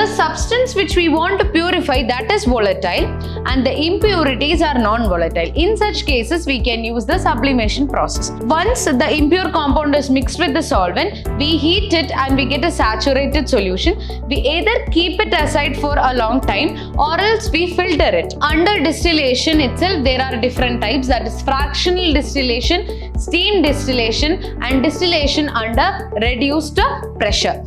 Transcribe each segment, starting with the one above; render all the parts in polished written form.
the substance which we want to purify, that is volatile, and the impurities are non-volatile. In such cases, we can use the sublimation process. Once the impure compound is mixed with the solvent, we heat it and we get a saturated solution. We either keep it aside for a long time or else we filter it. Under distillation itself, there are different types, that is fractional distillation, steam distillation, and distillation under reduced pressure.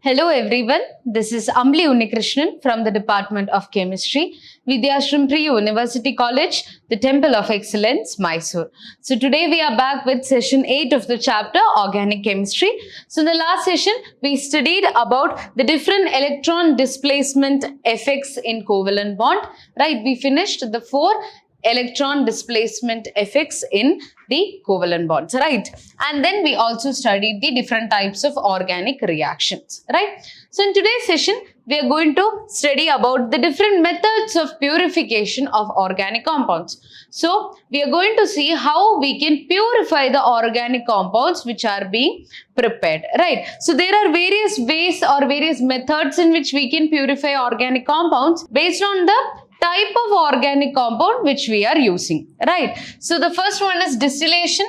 Hello everyone, this is Amli Unnikrishnan from the Department of Chemistry, Vidhyaashram Pre-University College, the Temple of Excellence, Mysore. So today we are back with session 8 of the chapter Organic Chemistry. So in the last session, we studied about the different electron displacement effects in covalent bond, right? We finished the 4 electron displacement effects in the covalent bonds, right? And then we also studied the different types of organic reactions, right? So in today's session, we are going to study about the different methods of purification of organic compounds. So we are going to see how we can purify the organic compounds which are being prepared, right? So there are various ways or various methods in which we can purify organic compounds based on the type of organic compound which we are using, right? So the first one is distillation,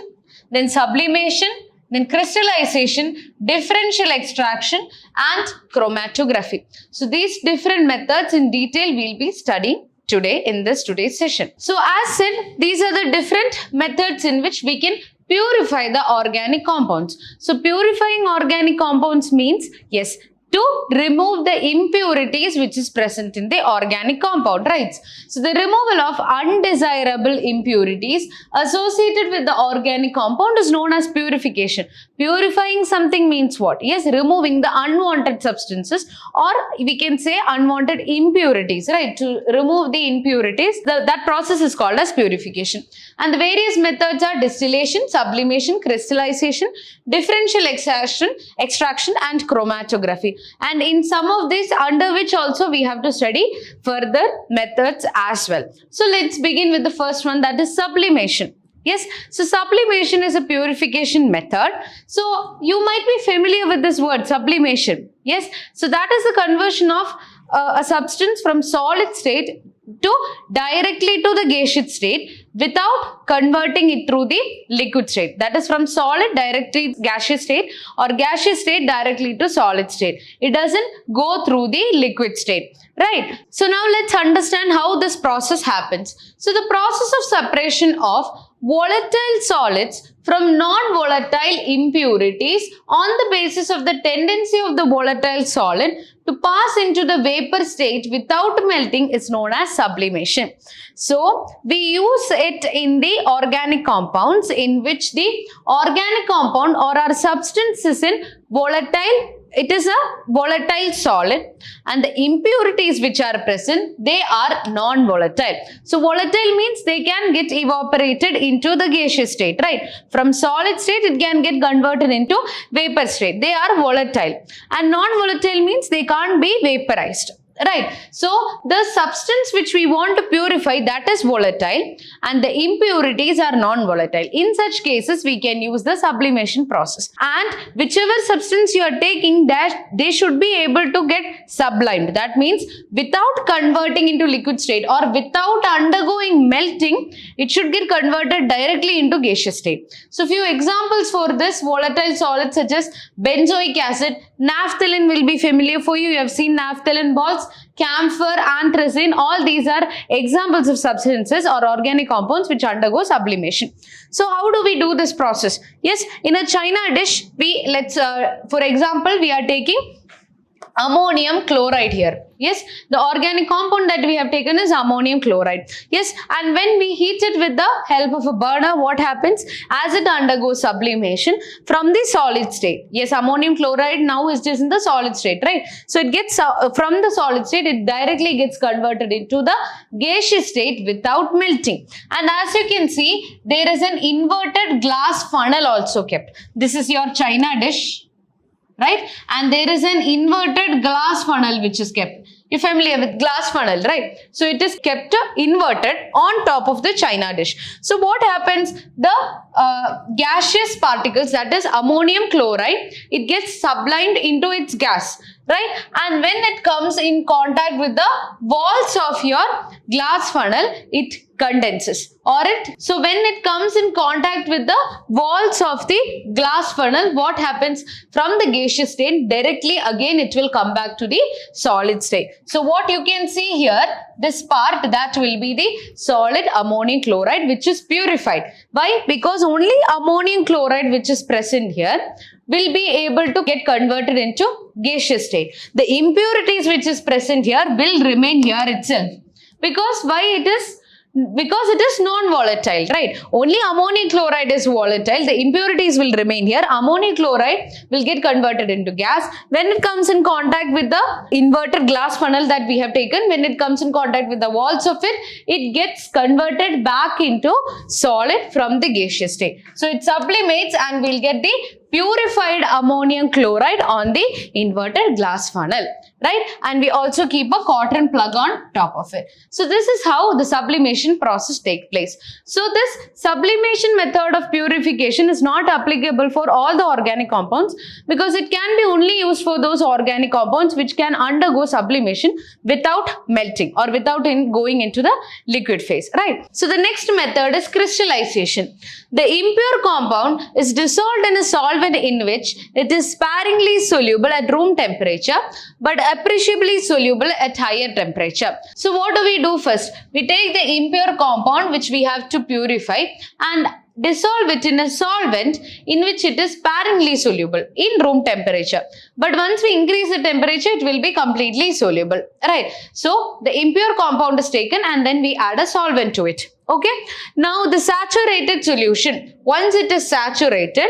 then sublimation, then crystallization, differential extraction, and chromatography. So these different methods in detail we'll be studying today in today's session. So as said, these are the different methods in which we can purify the organic compounds. So purifying organic compounds means, yes, to remove the impurities which is present in the organic compound, right? So the removal of undesirable impurities associated with the organic compound is known as purification. Purifying something means what? Yes, removing the unwanted substances, or we can say unwanted impurities, right? To remove the impurities, that process is called as purification. And the various methods are distillation, sublimation, crystallization, differential extraction, and chromatography. And in some of these, under which also we have to study further methods as well. So let's begin with the first one, that is sublimation. Yes, so sublimation is a purification method. So you might be familiar with this word, sublimation. Yes, so that is the conversion of a substance from solid state to directly to the gaseous state without converting it through the liquid state. That is from solid directly gaseous state or gaseous state directly to solid state. It doesn't go through the liquid state, right? So now let's understand how this process happens. So the process of separation of volatile solids from non-volatile impurities on the basis of the tendency of the volatile solid to pass into the vapor state without melting is known as sublimation. So we use it in the organic compounds in which the organic compound or our substance is in volatile. It is a volatile solid and the impurities which are present, they are non-volatile. So volatile means they can get evaporated into the gaseous state, right? From solid state, it can get converted into vapor state. They are volatile. And non-volatile means they can't be vaporized. Right. So the substance which we want to purify, that is volatile, and the impurities are non-volatile. In such cases, we can use the sublimation process. And whichever substance you are taking, that they should be able to get sublimed. That means without converting into liquid state or without undergoing melting, it should get converted directly into gaseous state. So few examples for this volatile solids such as benzoic acid, naphthalene will be familiar for you. You have seen naphthalene balls, camphor, anthracene, all these are examples of substances or organic compounds which undergo sublimation. So how do we do this process? Yes, in a china dish, for example, we are taking ammonium chloride here. Yes, the organic compound that we have taken is ammonium chloride. Yes, and when we heat it with the help of a burner, what happens? As it undergoes sublimation from the solid state. Yes, ammonium chloride now is just in the solid state, right? So it gets from the solid state, it directly gets converted into the gaseous state without melting. And as you can see, there is an inverted glass funnel also kept. This is your china dish, right? And there is an inverted glass funnel which is kept. You're familiar with glass funnel, right? So it is kept inverted on top of the china dish. So what happens? The gaseous particles, that is ammonium chloride, it gets sublimed into its gas, right? And when it comes in contact with the walls of your glass funnel, it condenses. So when it comes in contact with the walls of the glass funnel, what happens? From the gaseous state, directly again it will come back to the solid state. So what you can see here, this part, that will be the solid ammonium chloride which is purified. Why? Because only ammonium chloride which is present here will be able to get converted into gaseous state. The impurities which is present here will remain here itself. Because why it is? Because it is non-volatile, right? Only ammonium chloride is volatile. The impurities will remain here. Ammonium chloride will get converted into gas. When it comes in contact with the inverted glass funnel that we have taken, when it comes in contact with the walls of it, it gets converted back into solid from the gaseous state. So it sublimates and we'll get the purified ammonium chloride on the inverted glass funnel, right? And we also keep a cotton plug on top of it. So this is how the sublimation process takes place. So this sublimation method of purification is not applicable for all the organic compounds, because it can be only used for those organic compounds which can undergo sublimation without melting or without going into the liquid phase, right? So the next method is crystallization. The impure compound is dissolved in a solvent in which it is sparingly soluble at room temperature but appreciably soluble at higher temperature. So what do we do first? We take the impure compound which we have to purify and dissolve it in a solvent in which it is sparingly soluble in room temperature. But once we increase the temperature, it will be completely soluble, right? So the impure compound is taken and then we add a solvent to it. Okay. Now the saturated solution, once it is saturated,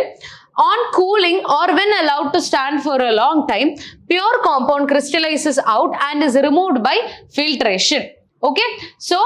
on cooling or when allowed to stand for a long time, pure compound crystallizes out and is removed by filtration. Okay. So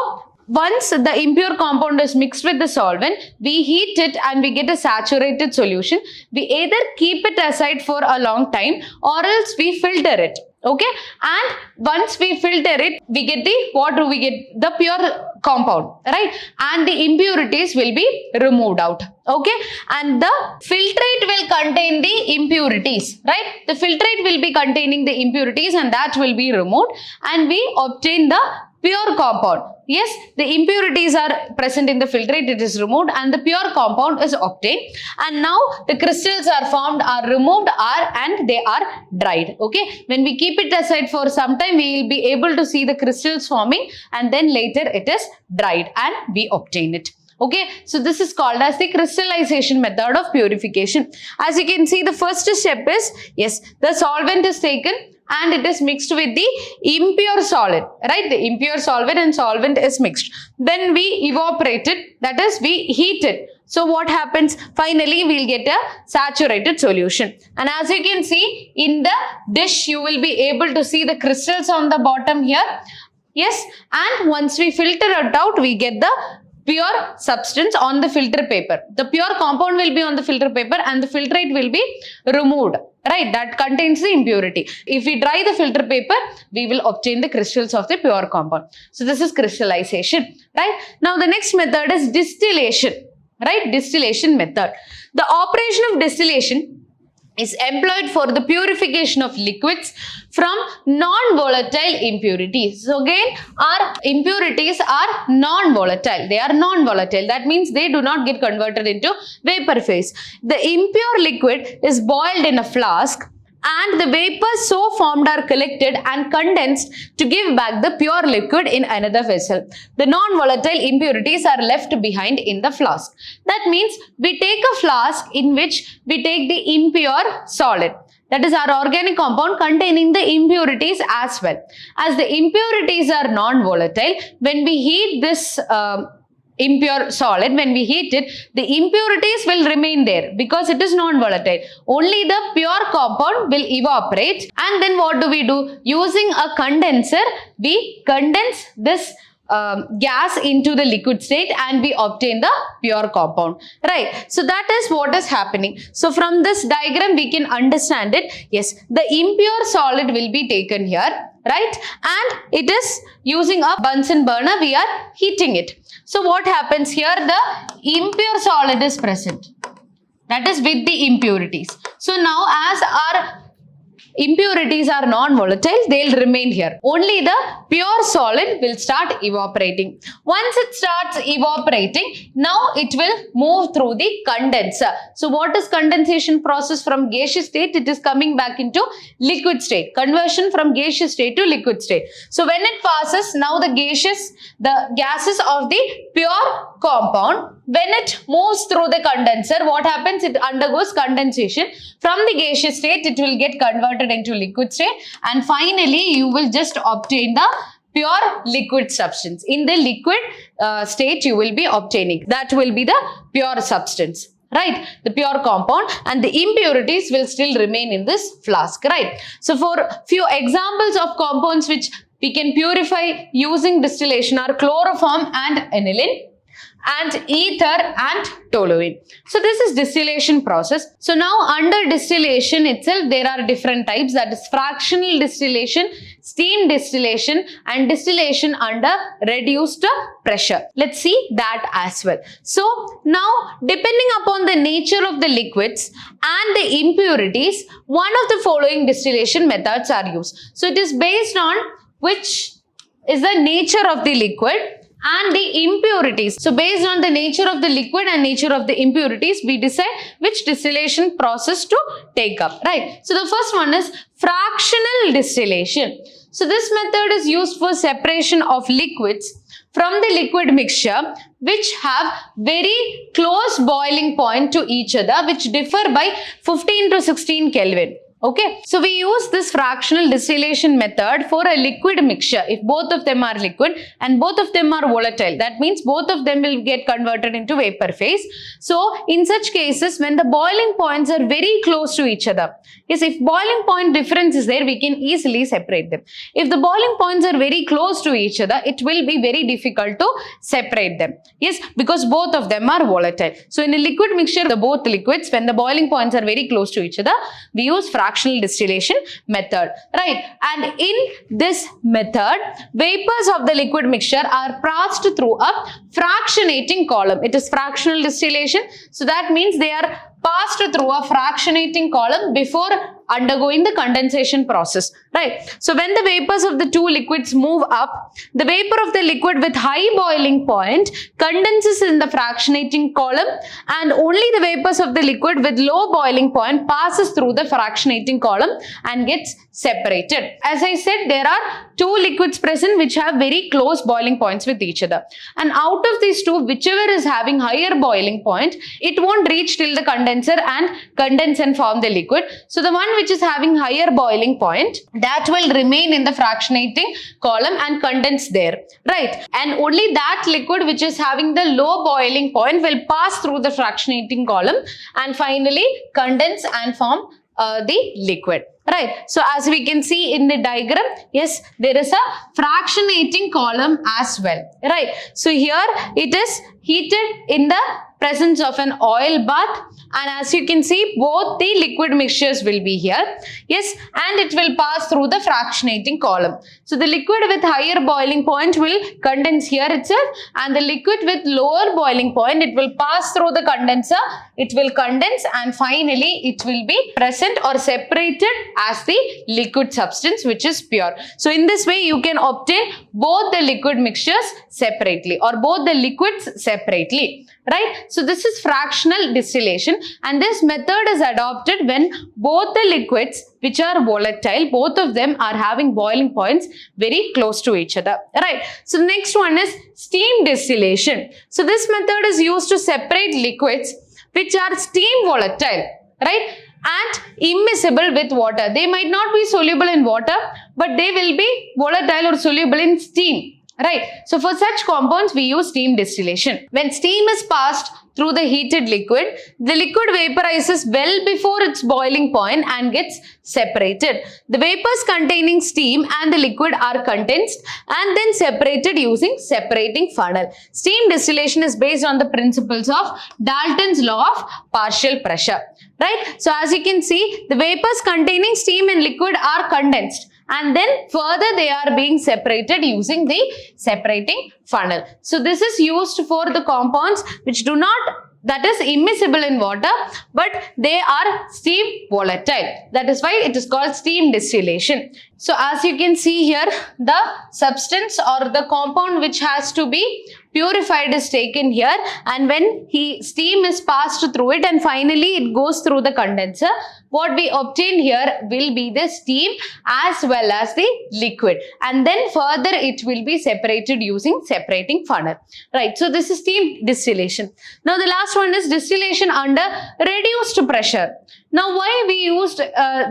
once the impure compound is mixed with the solvent, we heat it and we get a saturated solution. We either keep it aside for a long time or else we filter it. Okay, and once we filter it, we get the pure compound, right? And the impurities will be removed out. Okay, and the filtrate will contain the impurities, right? The filtrate will be containing the impurities and that will be removed and we obtain the pure compound. Yes, the impurities are present in the filtrate, it is removed and the pure compound is obtained. And now the crystals are formed, are removed, and they are dried. Okay, when we keep it aside for some time, we will be able to see the crystals forming and then later it is dried and we obtain it. Okay, so this is called as the crystallization method of purification. As you can see, the first step is, yes, the solvent is taken and it is mixed with the impure solid, right? The impure solvent and solvent is mixed. Then we evaporate it, that is we heat it. So what happens? Finally, we will get a saturated solution. And as you can see in the dish, you will be able to see the crystals on the bottom here. Yes, and once we filter it out, we get the pure substance on the filter paper. The pure compound will be on the filter paper and the filtrate will be removed, right? That contains the impurity. If we dry the filter paper, we will obtain the crystals of the pure compound. So this is crystallization, right? Now the next method is distillation, right? Distillation method. The operation of distillation is employed for the purification of liquids from non-volatile impurities. So again, our impurities are non-volatile. They are non-volatile. That means they do not get converted into vapor phase. The impure liquid is boiled in a flask and the vapors so formed are collected and condensed to give back the pure liquid in another vessel. The non-volatile impurities are left behind in the flask. That means we take a flask in which we take the impure solid. That is our organic compound containing the impurities as well. As the impurities are non-volatile, when we heat this impure solid, when we heat it, the impurities will remain there because it is non-volatile. Only the pure compound will evaporate. And then what do? Using a condenser, we condense this gas into the liquid state and we obtain the pure compound, right? So that is what is happening. So from this diagram we can understand it. Yes, the impure solid will be taken here right? And it is using a Bunsen burner, we are heating it. So what happens here? The impure solid is present. That is with the impurities. So now as our impurities are non-volatile, they'll remain here. Only the pure solid will start evaporating. Once it starts evaporating, now it will move through the condenser. So what is condensation process from gaseous state? It is coming back into liquid state. Conversion from gaseous state to liquid state. So when it passes, now the gases of the pure compound, when it moves through the condenser, what happens? It undergoes condensation. From the gaseous state, it will get converted into liquid state, and finally you will just obtain the pure liquid substance. In the liquid state you will be obtaining. That will be the pure substance, right? The pure compound, and the impurities will still remain in this flask, right? So for few examples of compounds which we can purify using distillation are chloroform and aniline, and ether and toluene. So this is distillation process. So now under distillation itself, there are different types, that is fractional distillation, steam distillation, and distillation under reduced pressure. Let's see that as well. So now depending upon the nature of the liquids and the impurities, one of the following distillation methods are used. So it is based on which is the nature of the liquid and the impurities. So based on the nature of the liquid and nature of the impurities, we decide which distillation process to take up, right? So the first one is fractional distillation. So this method is used for separation of liquids from the liquid mixture which have very close boiling point to each other, which differ by 15 to 16 Kelvin. Okay, so we use this fractional distillation method for a liquid mixture if both of them are liquid and both of them are volatile. That means both of them will get converted into vapor phase. So in such cases, when the boiling points are very close to each other, yes, if boiling point difference is there, we can easily separate them. If the boiling points are very close to each other, it will be very difficult to separate them. Yes, because both of them are volatile. So in a liquid mixture, both liquids, when the boiling points are very close to each other, we use fractional distillation method, right? And in this method, vapors of the liquid mixture are passed through a fractionating column. It is fractional distillation, so that means they are passed through a fractionating column before undergoing the condensation process, right? So when the vapors of the two liquids move up, the vapor of the liquid with high boiling point condenses in the fractionating column, and only the vapors of the liquid with low boiling point passes through the fractionating column and gets separated. As I said, there are two liquids present which have very close boiling points with each other, and out of these two, whichever is having higher boiling point, it won't reach till the condenser and condense and form the liquid. So the one which is having higher boiling point, that will remain in the fractionating column and condense there, right? And only that liquid which is having the low boiling point will pass through the fractionating column and finally condense and form the liquid, right? So as we can see in the diagram, yes, there is a fractionating column as well, right? So here it is heated in the presence of an oil bath, and as you can see, both the liquid mixtures will be here, yes, and it will pass through the fractionating column. So the liquid with higher boiling point will condense here itself, and the liquid with lower boiling point, it will pass through the condenser, it will condense, and finally it will be present or separated as the liquid substance which is pure. So in this way you can obtain both the liquid mixtures separately or both the liquids separately, right? So this is fractional distillation, and this method is adopted when both the liquids which are volatile, both of them are having boiling points very close to each other, right? So the next one is steam distillation. So this method is used to separate liquids which are steam volatile, right, and immiscible with water. They might not be soluble in water, but they will be volatile or soluble in steam, right? So for such compounds, we use steam distillation. When steam is passed through the heated liquid, the liquid vaporizes well before its boiling point and gets separated. The vapors containing steam and the liquid are condensed and then separated using separating funnel. Steam distillation is based on the principles of Dalton's law of partial pressure, right? So as you can see, the vapors containing steam and liquid are condensed and then further they are being separated using the separating funnel. So this is used for the compounds which do not, that is immiscible in water, but they are steam volatile. That is why it is called steam distillation. So as you can see here, the substance or the compound which has to be purified is taken here, and when steam is passed through it and finally it goes through the condenser, what we obtain here will be the steam as well as the liquid, and then further it will be separated using separating funnel. Right, so this is steam distillation. Now the last one is distillation under reduced pressure. Now why we used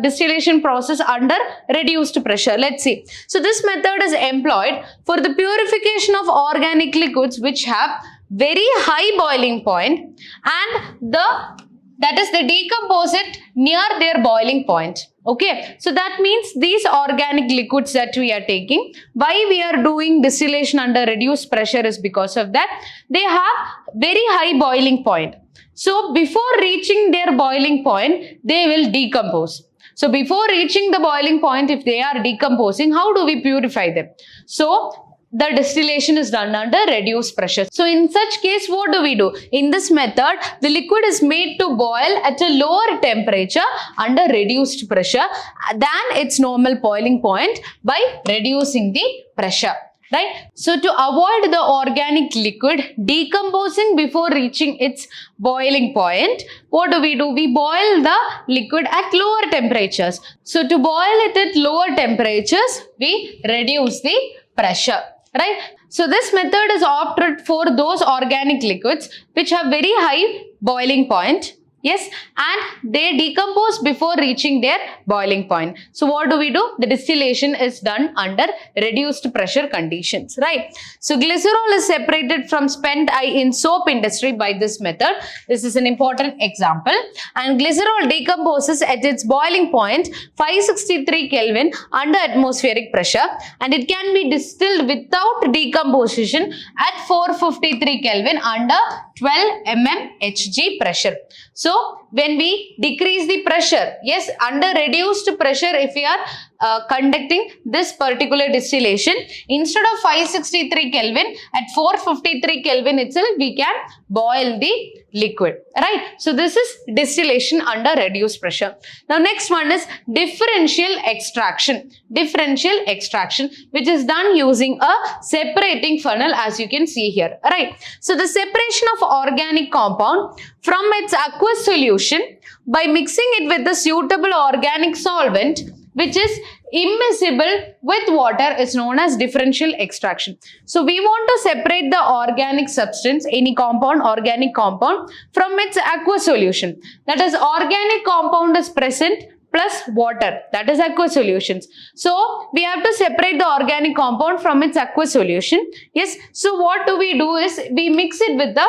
distillation process under reduced pressure? Let's see. So this method is employed for the purification of organic liquids which have very high boiling point, and that is they decompose it near their boiling point. Okay, so that means these organic liquids that we are taking, why we are doing distillation under reduced pressure is because of that they have very high boiling point. So before reaching their boiling point, they will decompose. So before reaching the boiling point, if they are decomposing, how do we purify them? So the distillation is done under reduced pressure. So in such case, what do we do? In this method, the liquid is made to boil at a lower temperature under reduced pressure than its normal boiling point by reducing the pressure. Right? So to avoid the organic liquid decomposing before reaching its boiling point, what do? We boil the liquid at lower temperatures. So to boil it at lower temperatures, we reduce the pressure. Right? So this method is opted for those organic liquids which have very high boiling point. Yes, and they decompose before reaching their boiling point. So what do? The distillation is done under reduced pressure conditions, right? So glycerol is separated from spent in soap industry by this method. This is an important example. And glycerol decomposes at its boiling point 563 Kelvin under atmospheric pressure, and it can be distilled without decomposition at 453 Kelvin under 12 mmHg pressure. So when we decrease the pressure, yes, under reduced pressure, if we are conducting this particular distillation, instead of 563 Kelvin, at 453 Kelvin itself, we can boil the liquid, right? So this is distillation under reduced pressure. Now next one is differential extraction. Differential extraction, which is done using a separating funnel, as you can see here, right? So the separation of organic compound from its aqueous solution by mixing it with the suitable organic solvent which is immiscible with water is known as differential extraction. So we want to separate the organic substance, any compound, organic compound, from its aqueous solution. That is, organic compound is present plus water, that is aqueous solutions. So we have to separate the organic compound from its aqueous solution. Yes, so what do is we mix it with the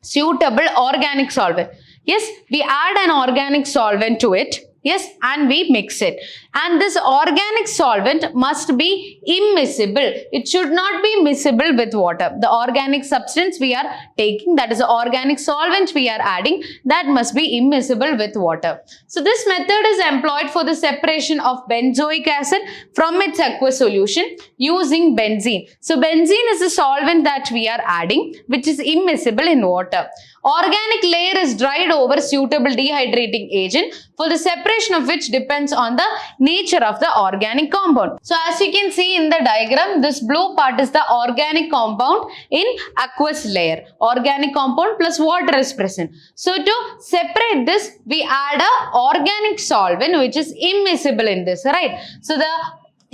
suitable organic solvent. Yes, we add an organic solvent to it. Yes, and we mix it. And this organic solvent must be immiscible. It should not be miscible with water. The organic substance we are taking, that is the organic solvent we are adding, that must be immiscible with water. So this method is employed for the separation of benzoic acid from its aqueous solution using benzene. So benzene is the solvent that we are adding, which is immiscible in water. Organic layer is dried over suitable dehydrating agent, for the separation of which depends on the nature of the organic compound. So as you can see in the diagram, this blue part is the organic compound in aqueous layer. Organic compound plus water is present. So to separate this, we add a organic solvent which is immiscible in this, right? So the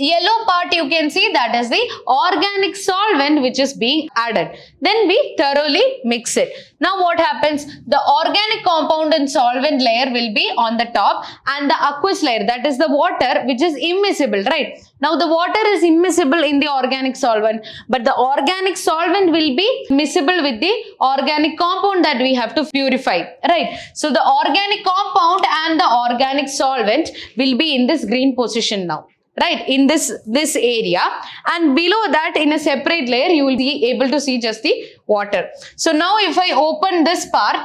yellow part you can see, that is the organic solvent which is being added. Then we thoroughly mix it. Now what happens? The organic compound and solvent layer will be on the top, and the aqueous layer, that is the water, which is immiscible, right? Now the water is immiscible in the organic solvent, but the organic solvent will be miscible with the organic compound that we have to purify, right? So the organic compound and the organic solvent will be in this green position now, right, in this area, and below that in a separate layer you will be able to see just the water. So now if I open this part,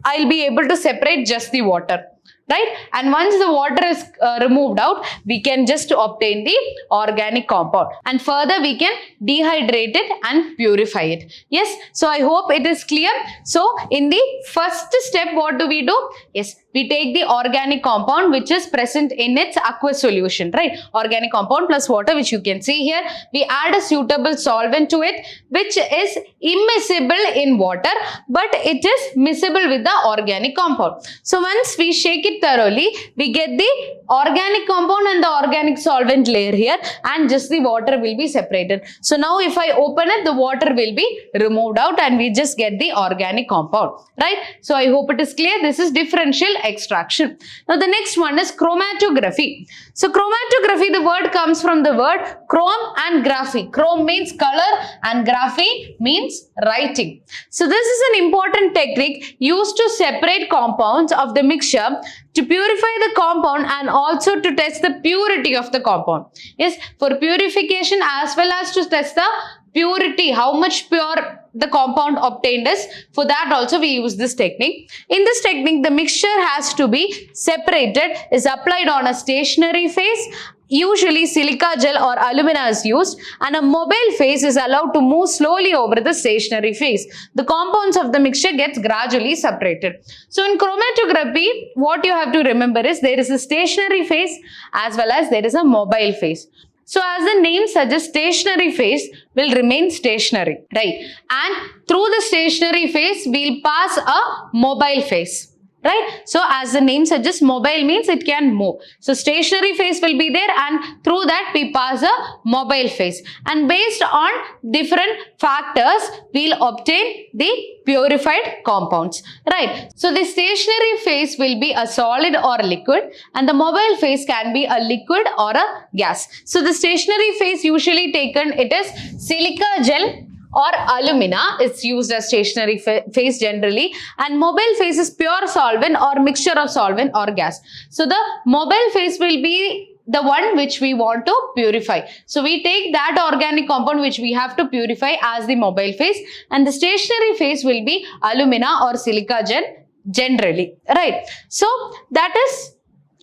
I'll be able to separate just the water, right? And once the water is removed out, we can just obtain the organic compound, and further we can dehydrate it and purify it. Yes, so I hope it is clear. So in the first step, what do we do? Yes, we take the organic compound which is present in its aqueous solution, right? Organic compound plus water, which you can see here. We add a suitable solvent to it which is immiscible in water, but it is miscible with the organic compound. So once we shake it thoroughly, we get the organic compound and the organic solvent layer here, and just the water will be separated. So now if I open it, the water will be removed out and we just get the organic compound, right? So I hope it is clear. This is differential extraction. Now the next one is chromatography. So chromatography, the word comes from the word chrome and graphy. Chrome means color and graphy means writing. So this is an important technique used to separate compounds of the mixture, to purify the compound and also to test the purity of the compound. Yes, for purification as well as to test the purity, how much pure the compound obtained is. For that also we use this technique. In this technique, the mixture has to be separated, is applied on a stationary phase. Usually silica gel or alumina is used, and a mobile phase is allowed to move slowly over the stationary phase. The compounds of the mixture gets gradually separated. So in chromatography, what you have to remember is there is a stationary phase as well as there is a mobile phase. So as the name suggests, stationary phase will remain stationary, right? And through the stationary phase, we'll pass a mobile phase. Right? So as the name suggests, mobile means it can move. So stationary phase will be there, and through that we pass a mobile phase. And based on different factors, we'll obtain the purified compounds. Right? So the stationary phase will be a solid or a liquid, and the mobile phase can be a liquid or a gas. So the stationary phase usually taken, it is silica gel or alumina is used as stationary phase generally, and mobile phase is pure solvent or mixture of solvent or gas. So the mobile phase will be the one which we want to purify. So we take that organic compound which we have to purify as the mobile phase, and the stationary phase will be alumina or silica gel generally, right? So that is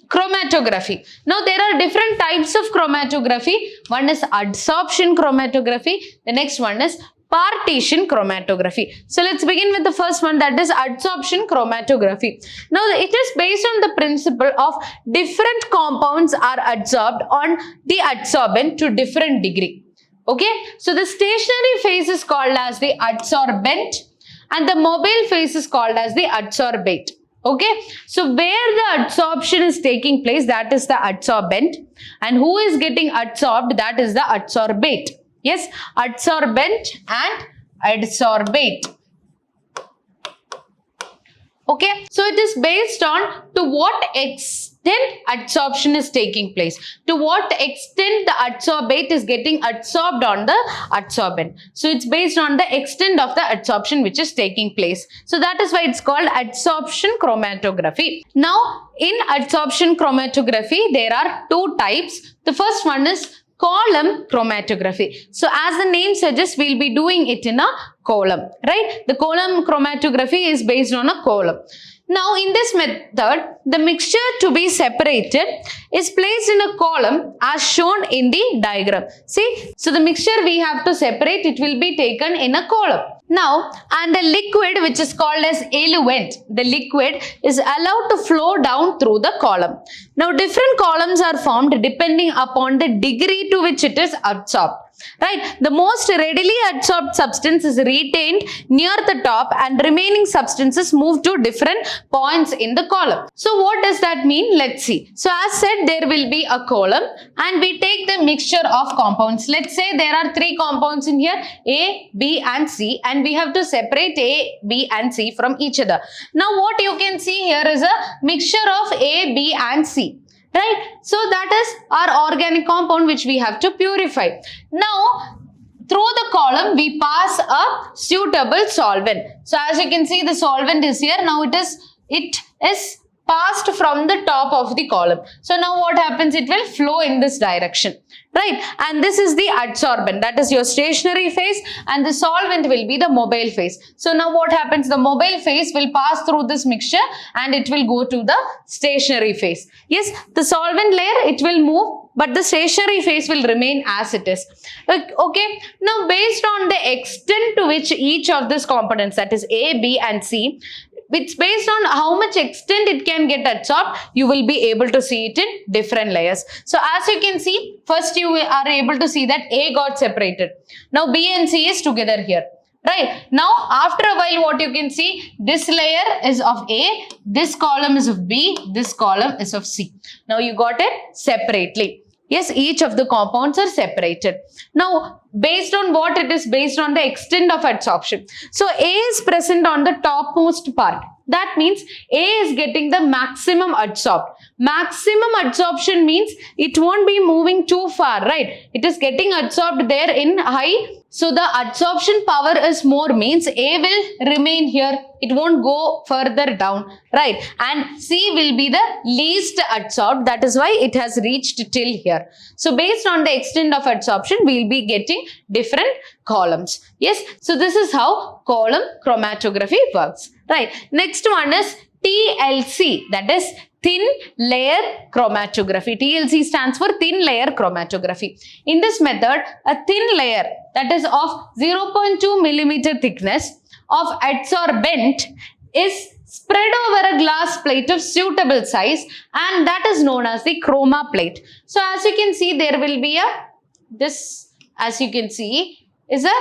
chromatography. Now there are different types of chromatography. One is adsorption chromatography. The next one is partition chromatography. So let's begin with the first one, that is adsorption chromatography. Now it is based on the principle of different compounds are adsorbed on the adsorbent to different degree. Okay, so the stationary phase is called as the adsorbent and the mobile phase is called as the adsorbate. Okay, so where the adsorption is taking place, that is the adsorbent, and who is getting adsorbed, that is the adsorbate. Yes, adsorbent and adsorbate. Okay, so it is based on to what extent adsorption is taking place, to what extent the adsorbate is getting adsorbed on the adsorbent. So it's based on the extent of the adsorption which is taking place. So that is why it's called adsorption chromatography. Now in adsorption chromatography, there are two types. The first one is column chromatography. So as the name suggests, we'll be doing it in a column, right? The column chromatography is based on a column. Now in this method, the mixture to be separated is placed in a column as shown in the diagram. See, so the mixture we have to separate, it will be taken in a column. Now, and the liquid which is called as eluent, the liquid is allowed to flow down through the column. Now, different columns are formed depending upon the degree to which it is adsorbed. Right, the most readily adsorbed substance is retained near the top and remaining substances move to different points in the column. So what does that mean? Let's see. So as said, there will be a column and we take the mixture of compounds. Let's say there are three compounds in here, A, B and C, and we have to separate A, B and C from each other. Now what you can see here is a mixture of A, B and C. Right, so that is our organic compound which we have to purify. Now, through the column, we pass a suitable solvent. So, as you can see, the solvent is here. Now, it is passed from the top of the column. So now what happens? It will flow in this direction, right? And this is the adsorbent, that is your stationary phase, and the solvent will be the mobile phase. So now what happens? The mobile phase will pass through this mixture and it will go to the stationary phase. Yes, the solvent layer, it will move, but the stationary phase will remain as it is. Okay, now based on the extent to which each of these components, that is A, B and C, it's based on how much extent it can get adsorbed, you will be able to see it in different layers. So as you can see, first you are able to see that A got separated. Now B and C is together here. Right. Now, after a while, what you can see, this layer is of A, this column is of B, this column is of C. Now, you got it separately. Yes, each of the compounds are separated. Now, based on what it is? Based on the extent of adsorption. So, A is present on the topmost part. That means A is getting the maximum adsorbed. Maximum adsorption means it won't be moving too far, right? It is getting adsorbed there in high. So the adsorption power is more, means A will remain here. It won't go further down, right? And C will be the least adsorbed. That is why it has reached till here. So based on the extent of adsorption, we will be getting different columns. Yes. So this is how column chromatography works. Right. Next one is TLC, that is thin layer chromatography. TLC stands for thin layer chromatography. In this method, a thin layer, that is of 0.2 millimeter thickness of adsorbent, is spread over a glass plate of suitable size, and that is known as the chroma plate. So as you can see, there will be as you can see, is a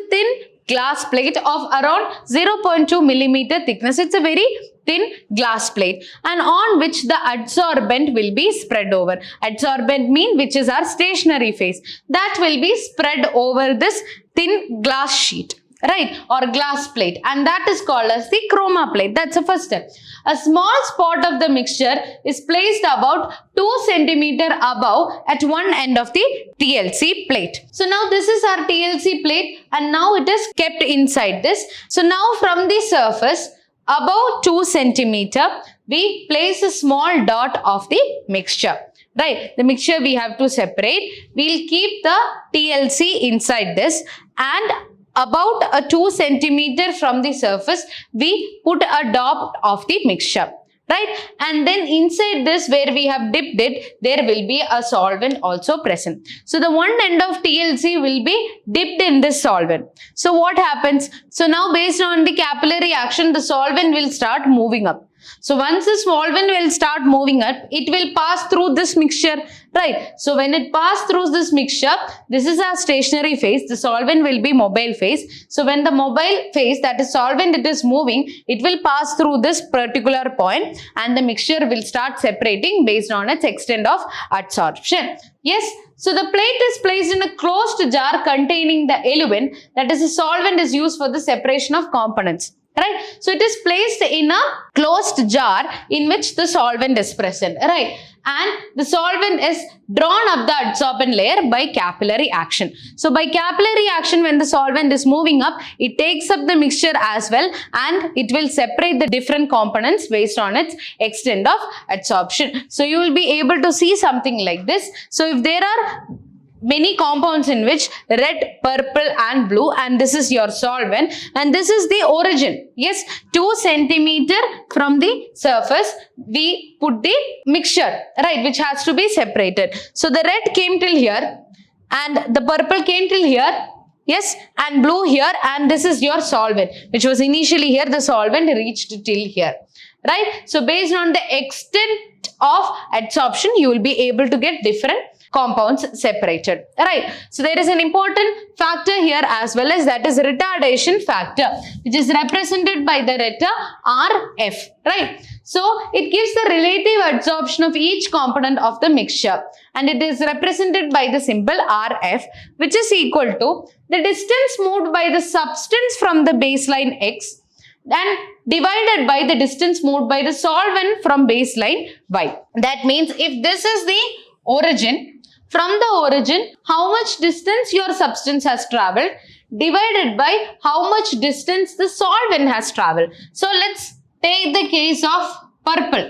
thin glass plate of around 0.2 millimeter thickness. It's a very thin glass plate, and on which the adsorbent will be spread over. Adsorbent mean which is our stationary phase. That will be spread over this thin glass sheet, right, or glass plate, and that is called as the chroma plate. That's the first step. A small spot of the mixture is placed about 2 centimeter above at one end of the TLC plate. So now this is our TLC plate, and now it is kept inside this. So now from the surface above 2 centimeter, we place a small dot of the mixture. Right, the mixture we have to separate. We'll keep the TLC inside this, and about a 2 centimeter from the surface, we put a dot of the mixture, right? And then inside this, where we have dipped it, there will be a solvent also present. So the one end of TLC will be dipped in this solvent. So what happens? So now based on the capillary action, the solvent will start moving up. So once the solvent will start moving up, it will pass through this mixture, right? So when it passes through this mixture, this is our stationary phase. The solvent will be mobile phase. So when the mobile phase, that is solvent, it is moving, it will pass through this particular point, and the mixture will start separating based on its extent of adsorption. Yes. So the plate is placed in a closed jar containing the eluent, that is, the solvent is used for the separation of components. Right. So it is placed in a closed jar in which the solvent is present. Right. And the solvent is drawn up the adsorbent layer by capillary action. So by capillary action, when the solvent is moving up, it takes up the mixture as well, and it will separate the different components based on its extent of adsorption. So you will be able to see something like this. So if there are many compounds in which red, purple and blue, and this is your solvent, and this is the origin. Yes, 2 centimeter from the surface, we put the mixture, right, which has to be separated. So the red came till here, and the purple came till here, yes, and blue here, and this is your solvent, which was initially here. The solvent reached till here, right? So based on the extent of adsorption, you will be able to get different compounds separated, right? So there is an important factor here as well, as that is retardation factor, which is represented by the letter RF, right? So it gives the relative adsorption of each component of the mixture, and it is represented by the symbol RF, which is equal to the distance moved by the substance from the baseline X and divided by the distance moved by the solvent from baseline Y. That means if this is the origin, from the origin, how much distance your substance has traveled divided by how much distance the solvent has traveled. So let's take the case of purple.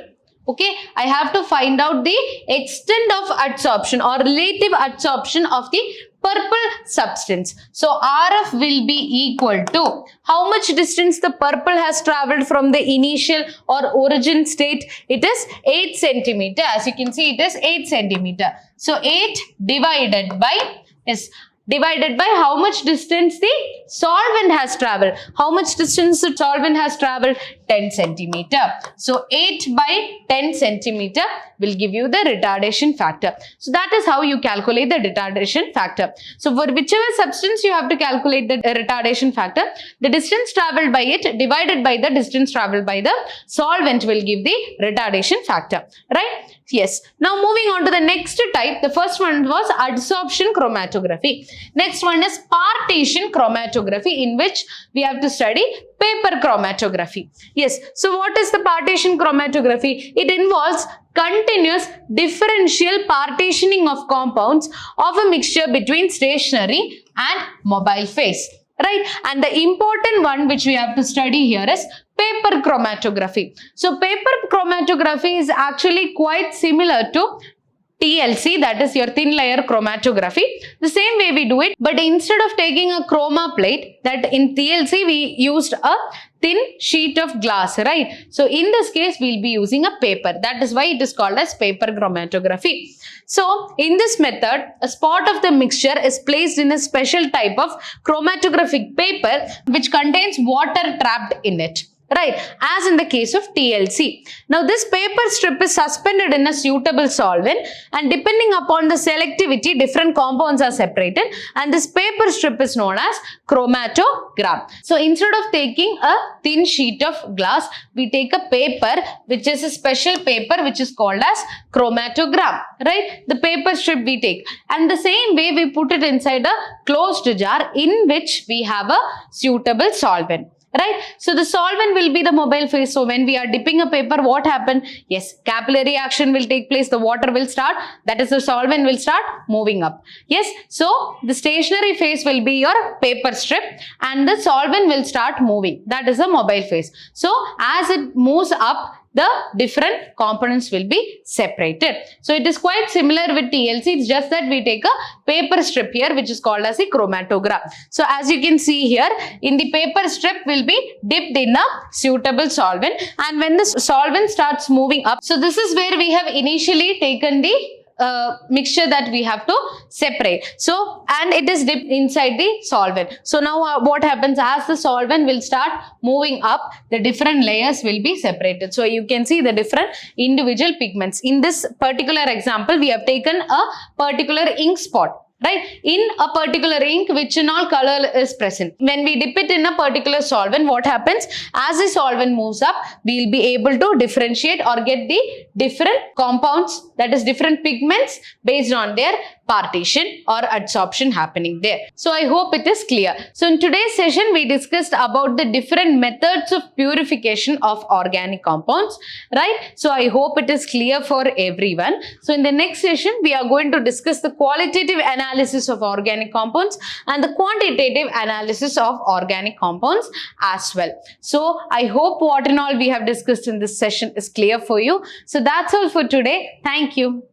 Okay, I have to find out the extent of adsorption or relative adsorption of the purple substance. So RF will be equal to how much distance the purple has traveled from the initial or origin state. It is 8 centimeter. As you can see, it is 8 centimeter. So 8 divided by how much distance the solvent has traveled. How much distance the solvent has traveled? 10 centimeter. So 8 by 10 centimeter will give you the retardation factor. So that is how you calculate the retardation factor. So for whichever substance you have to calculate the retardation factor, the distance traveled by it divided by the distance traveled by the solvent will give the retardation factor. Right? Yes. Now moving on to the next type. The first one was adsorption chromatography. Next one is partition chromatography, in which we have to study paper chromatography. Yes. So what is the partition chromatography? It involves continuous differential partitioning of compounds of a mixture between stationary and mobile phase. Right? And the important one which we have to study here is paper chromatography. So paper chromatography is actually quite similar to TLC, that is your thin layer chromatography. The same way we do it, but instead of taking a chroma plate, that in TLC we used a thin sheet of glass, right? So in this case, we'll be using a paper. That is why it is called as paper chromatography. So in this method, a spot of the mixture is placed in a special type of chromatographic paper which contains water trapped in it. Right, as in the case of TLC. Now this paper strip is suspended in a suitable solvent, and depending upon the selectivity, different compounds are separated, and this paper strip is known as chromatograph. So instead of taking a thin sheet of glass, we take a paper which is a special paper which is called as chromatograph. Right, the paper strip we take, and the same way we put it inside a closed jar in which we have a suitable solvent. Right? So the solvent will be the mobile phase. So when we are dipping a paper, what happened? Yes, capillary action will take place. The water will start. That is, the solvent will start moving up. Yes. So the stationary phase will be your paper strip and the solvent will start moving. That is the mobile phase. So as it moves up, the different components will be separated. So it is quite similar with TLC. It's just that we take a paper strip here which is called as a chromatograph. So as you can see here, in the paper strip will be dipped in a suitable solvent, and when the solvent starts moving up, so this is where we have initially taken the mixture that we have to separate. So, and it is dipped inside the solvent. So now what happens, as the solvent will start moving up, the different layers will be separated. So you can see the different individual pigments. In this particular example, we have taken a particular ink spot. Right, in a particular ink which in all color is present. When we dip it in a particular solvent, what happens? As the solvent moves up, we will be able to differentiate or get the different compounds, that is different pigments based on their partition or adsorption happening there. So I hope it is clear. So in today's session, we discussed about the different methods of purification of organic compounds, right? So I hope it is clear for everyone. So in the next session, we are going to discuss the qualitative analysis of organic compounds and the quantitative analysis of organic compounds as well. So I hope what and all we have discussed in this session is clear for you. So that's all for today. Thank you.